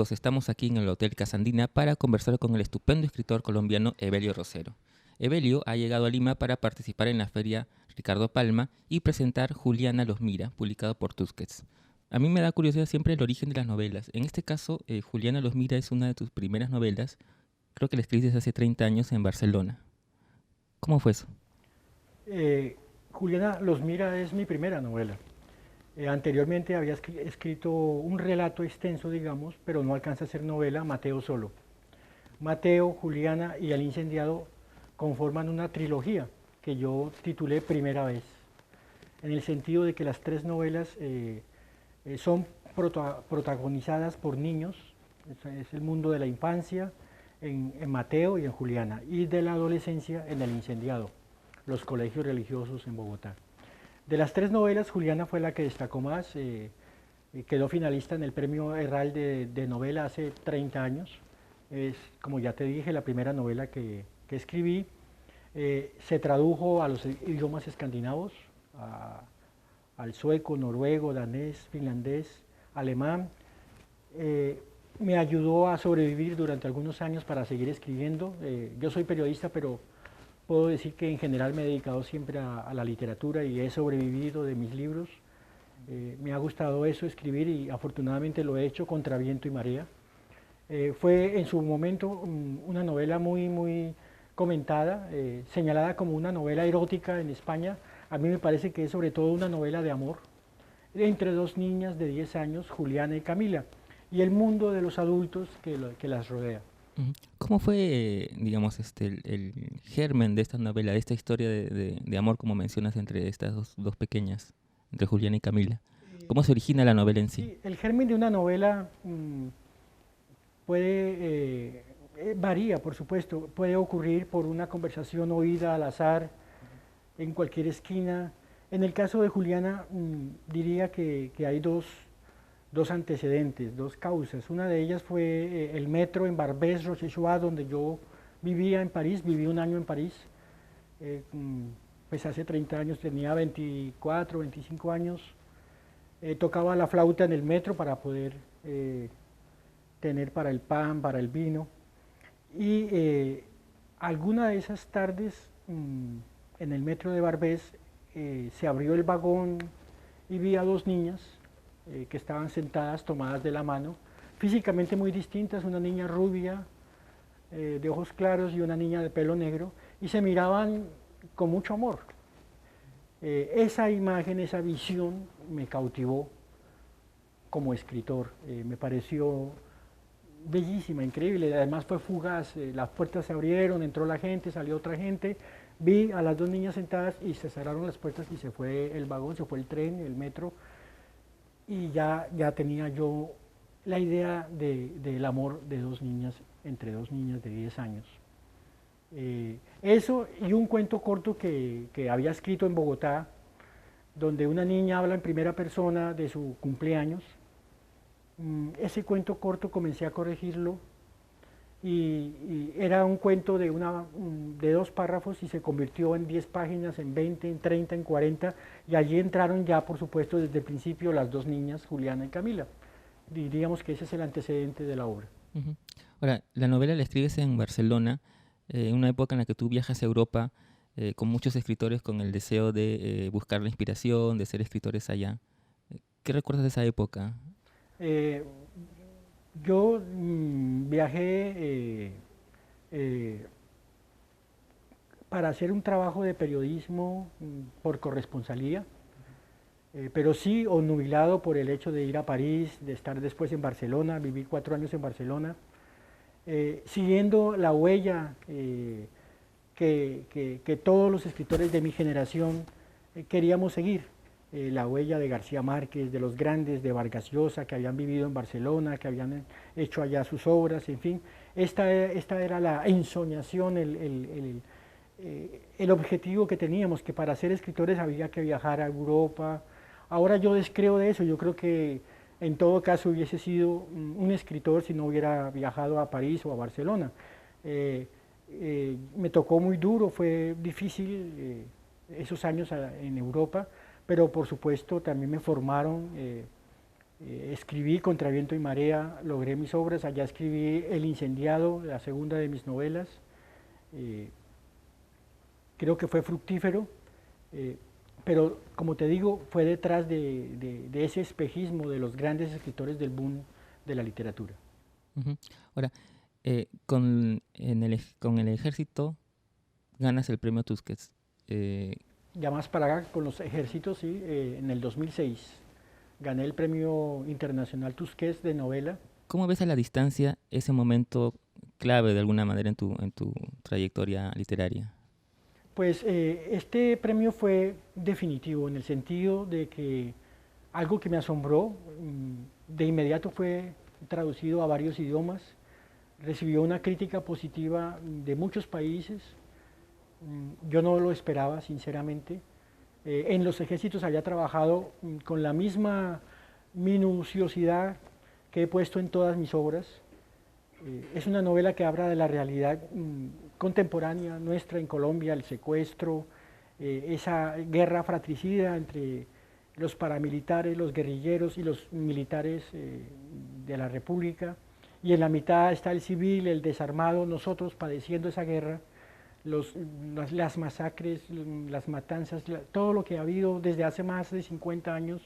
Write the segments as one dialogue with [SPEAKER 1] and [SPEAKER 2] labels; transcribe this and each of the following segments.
[SPEAKER 1] amigos, estamos aquí en el Hotel Casandina para conversar con el estupendo escritor colombiano Evelio Rosero. Evelio ha llegado a Lima para participar en la feria Ricardo Palma y presentar Juliana los mira, publicado por Tusquets. A mí me da curiosidad siempre el origen de las novelas. En este caso, Juliana los mira es una de tus primeras novelas. Creo que la escribiste hace 30 años en Barcelona. ¿Cómo fue eso?
[SPEAKER 2] Juliana Los Mira es mi primera novela. Anteriormente había escrito un relato extenso, digamos, pero no alcanza a ser novela, Mateo solo. Mateo, Juliana y El Incendiado conforman una trilogía que yo titulé Primera vez, en el sentido de que las tres novelas son protagonizadas por niños, es el mundo de la infancia en Mateo y en Juliana, y de la adolescencia en El Incendiado, los colegios religiosos en Bogotá. De las tres novelas, Juliana fue la que destacó más, quedó finalista en el premio Herral de novela hace 30 años. Es, como ya te dije, la primera novela que escribí. Se tradujo a los idiomas escandinavos, al sueco, noruego, danés, finlandés, alemán. Me ayudó a sobrevivir durante algunos años para seguir escribiendo. Yo soy periodista, pero puedo decir que en general me he dedicado siempre a la literatura y he sobrevivido de mis libros. Me ha gustado eso, escribir, y afortunadamente lo he hecho contra viento y marea. Fue en su momento una novela muy comentada, señalada como una novela erótica en España. A mí me parece que es sobre todo una novela de amor entre dos niñas de 10 años, Juliana y Camila, y el mundo de los adultos que las rodea.
[SPEAKER 1] Ujú. ¿Cómo fue, digamos, el germen de esta novela, de esta historia de amor, como mencionas, entre estas dos pequeñas, entre Juliana y Camila? ¿Cómo se origina la novela en sí?
[SPEAKER 2] Sí, el germen de una novela puede, varía, por supuesto, puede ocurrir por una conversación oída al azar, en cualquier esquina. En el caso de Juliana, diría que hay dos antecedentes, dos causas. Una de ellas fue el metro en Barbès, Rochechouart, donde yo vivía en París, viví un año en París. Pues hace 30 años, tenía 24, 25 años. Tocaba la flauta en el metro para poder tener para el pan, para el vino. Y alguna de esas tardes en el metro de Barbès se abrió el vagón y vi a dos niñas que estaban sentadas tomadas de la mano, físicamente muy distintas, una niña rubia de ojos claros y una niña de pelo negro, y se miraban con mucho amor. Esa imagen, esa visión me cautivó como escritor, me pareció bellísima, increíble, además fue fugaz, las puertas se abrieron, entró la gente, salió otra gente, vi a las dos niñas sentadas y se cerraron las puertas y se fue el vagón, se fue el tren, el metro, y ya tenía yo la idea del amor de dos niñas, entre dos niñas de 10 años. Eso y un cuento corto que había escrito en Bogotá, donde una niña habla en primera persona de su cumpleaños. Ese cuento corto comencé a corregirlo y era un cuento de 2 párrafos y se convirtió en 10 páginas, en 20, en 30, en 40, y allí entraron ya, por supuesto, desde el principio las dos niñas, Juliana y Camila. Diríamos que ese es el antecedente de la obra.
[SPEAKER 1] Ujú. Ahora, la novela la escribes en Barcelona, en una época en la que tú viajas a Europa con muchos escritores con el deseo de buscar la inspiración, de ser escritores allá. ¿Qué recuerdas de esa época?
[SPEAKER 2] Eh, yo viajé eh, para hacer un trabajo de periodismo por corresponsalía, pero sí obnubilado por el hecho de ir a París, de estar después en Barcelona, viví 4 años en Barcelona, siguiendo la huella que todos los escritores de mi generación queríamos seguir, la huella de García Márquez, de los grandes, de Vargas Llosa, que habían vivido en Barcelona, que habían hecho allá sus obras, en fin. Esta era la ensoñación, el objetivo que teníamos, que para ser escritores había que viajar a Europa. Ahora yo descreo de eso, yo creo que en todo caso hubiese sido un escritor si no hubiera viajado a París o a Barcelona. Me tocó muy duro, fue difícil esos años en Europa, pero por supuesto también me formaron Escribí Contra viento y marea, logré mis obras, allá escribí El incendiado, la segunda de mis novelas. Eh, Creo que fue fructífero, eh, pero como te digo, fue detrás de ese espejismo de los grandes escritores del boom de la literatura.
[SPEAKER 1] Ujú. Ahora, con el ejército ganas el premio Tusquets. Eh,
[SPEAKER 2] Ya más para acá, con los ejércitos, sí, en el 2006 gané el premio internacional Tusquets de novela.
[SPEAKER 1] ¿Cómo ves a la distancia ese momento clave de alguna manera en tu trayectoria literaria?
[SPEAKER 2] Pues este premio fue definitivo en el sentido de que algo que me asombró, de inmediato fue traducido a varios idiomas, recibió una crítica positiva de muchos países. Yo no lo esperaba, sinceramente. En los ejércitos había trabajado con la misma minuciosidad que he puesto en todas mis obras. Es una novela que habla de la realidad contemporánea nuestra en Colombia, el secuestro, esa guerra fratricida entre los paramilitares, los guerrilleros y los militares de la República. Y en la mitad está el civil, el desarmado, nosotros padeciendo esa guerra, las masacres, las matanzas, todo lo que ha habido desde hace más de 50 años,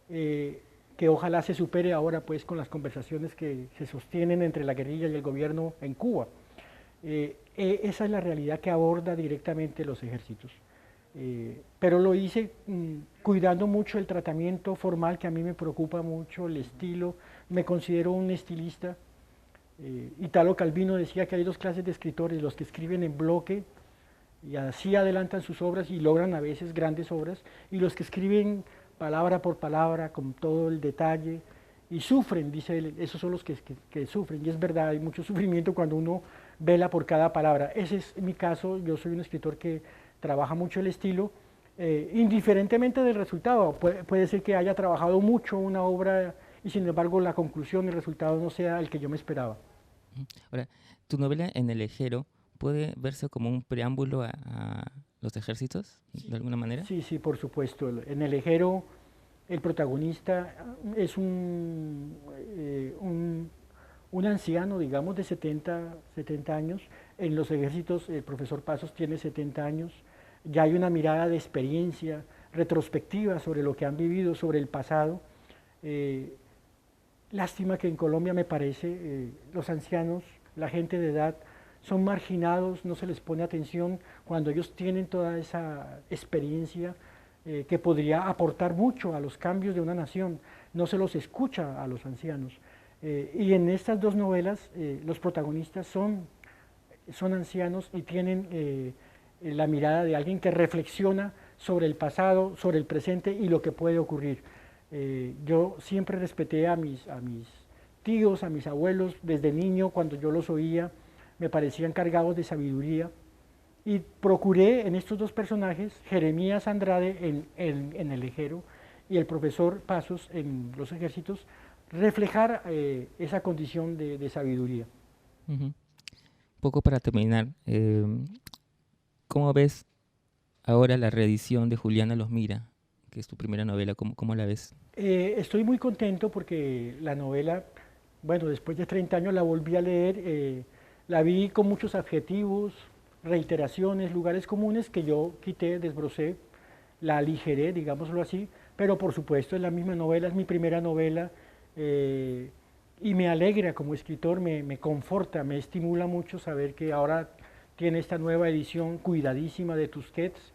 [SPEAKER 2] que ojalá se supere ahora pues con las conversaciones que se sostienen entre la guerrilla y el gobierno en Cuba. Esa es la realidad que aborda directamente los ejércitos. Pero lo hice cuidando mucho el tratamiento formal, que a mí me preocupa mucho, el estilo. Me considero un estilista. Italo Calvino decía que hay dos clases de escritores: los que escriben en bloque y así adelantan sus obras y logran a veces grandes obras, y los que escriben palabra por palabra con todo el detalle y sufren, dice él. Esos son los que sufren, y es verdad, hay mucho sufrimiento cuando uno vela por cada palabra. Ese es mi caso. Yo soy un escritor que trabaja mucho el estilo, indiferentemente del resultado. Puede ser que haya trabajado mucho una obra y sin embargo la conclusión, el resultado no sea el que yo me esperaba.
[SPEAKER 1] Ahora, tu novela En el Ejero puede verse como un preámbulo a los ejércitos, de alguna manera.
[SPEAKER 2] Sí, sí, por supuesto. En El Ejero el protagonista es un anciano, digamos, de 70 años. En los ejércitos el profesor Pasos tiene 70 años. Ya hay una mirada de experiencia retrospectiva sobre lo que han vivido, sobre el pasado. Lástima que en Colombia, me parece, los ancianos, la gente de edad, son marginados, no se les pone atención cuando ellos tienen toda esa experiencia que podría aportar mucho a los cambios de una nación. No se los escucha a los ancianos. Y en estas dos novelas los protagonistas son ancianos y tienen la mirada de alguien que reflexiona sobre el pasado, sobre el presente y lo que puede ocurrir. Yo siempre respeté a mis tíos, a mis abuelos, desde niño, cuando yo los oía, me parecían cargados de sabiduría, y procuré en estos dos personajes, Jeremías Andrade en El Ejero y el profesor Pasos en los ejércitos, reflejar esa condición de sabiduría.
[SPEAKER 1] Ujú. Poco para terminar, ¿cómo ves ahora la reedición de Juliana los mira, que es tu primera novela? ¿Cómo la ves?
[SPEAKER 2] Estoy muy contento porque la novela, bueno, después de 30 años la volví a leer, la vi con muchos adjetivos, reiteraciones, lugares comunes que yo quité, desbrocé, la aligeré, digámoslo así, pero por supuesto es la misma novela, es mi primera novela, y me alegra como escritor, me conforta, me estimula mucho saber que ahora tiene esta nueva edición cuidadísima de Tusquets,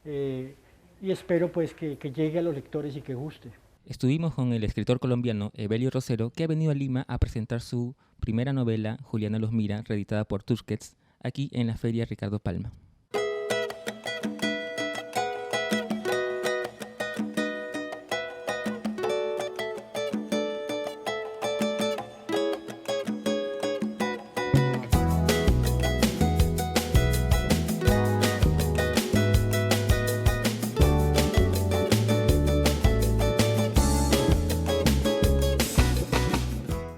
[SPEAKER 2] y espero pues que llegue a los lectores y que guste.
[SPEAKER 1] Estuvimos con el escritor colombiano Evelio Rosero, que ha venido a Lima a presentar su primera novela, Juliana los mira, reeditada por Tusquets, aquí en la Feria Ricardo Palma.